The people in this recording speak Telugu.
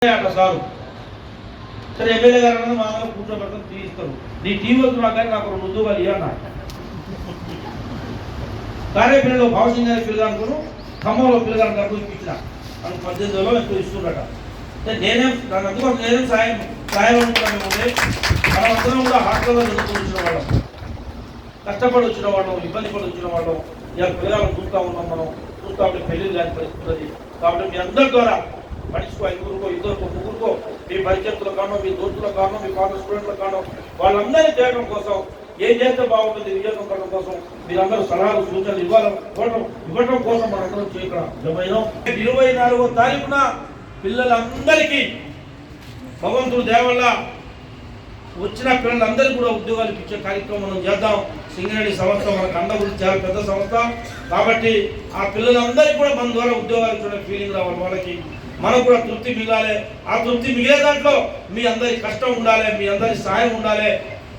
సారు సరే ఎమ్మెల్యే గారు మా కూర్చోబెడతాం తీస్తారు నీ టీవీ వద్దు కానీ నాకు రెండు ఉద్యోగాలు ఇవ్వన్నా కార్యపల్లిలో భావసింగ్ గారి పిల్లగానుకును ఖమ్మంలో పిల్లగాను గారు ఇప్పించిన అది 18,000 ఎక్కువ ఇస్తుండట నేనేం అందుకోసం నేనేం సాయం అనుకున్నాము మనమందరం కూడా హాస్టల్లో చదువుకుని వచ్చిన వాళ్ళం కష్టపడి వచ్చిన వాళ్ళం ఇబ్బంది పడి వచ్చిన వాళ్ళం ఇలా పిల్లగాలను చూస్తూ ఉన్నాం మనం చూస్తూ ఉంటే పెళ్ళిళ్ళు కాని పరిస్థితుంది కాబట్టి మీ అందరి ద్వారా మనిషికో ఐదుగురికో ఇద్దరికో ముగ్గురికో మీ పరిచయతుల కారణం మీ దోస్తుల కారణం మీ పాత స్టూడెంట్ల కారణం వాళ్ళందరినీ చేయడం కోసం ఏం చేస్తే బాగుంటుంది విజయం పడడం కోసం మీరందరూ సలహాలు సూచనలు ఇవ్వడం కోసం మనందరం చేయడం 24వ తారీఖున పిల్లలందరికీ భగవంతుడు దేవల్ల వచ్చిన పిల్లలందరికీ కూడా ఉద్యోగాలు ఇచ్చే కార్యక్రమం మనం చేద్దాం. సింగరేణి సంస్థ మనకు అండ గురించి చాలా పెద్ద సంస్థ కాబట్టి ఆ పిల్లలందరికీ కూడా మన ద్వారా ఉద్యోగాలు ఇచ్చే ఫీలింగ్ రావాలి. వాళ్ళకి మనకు కూడా తృప్తి మిగాలి. ఆ తృప్తి మిగిలే దాంట్లో మీ అందరి కష్టం ఉండాలి, మీ అందరి సాయం ఉండాలి.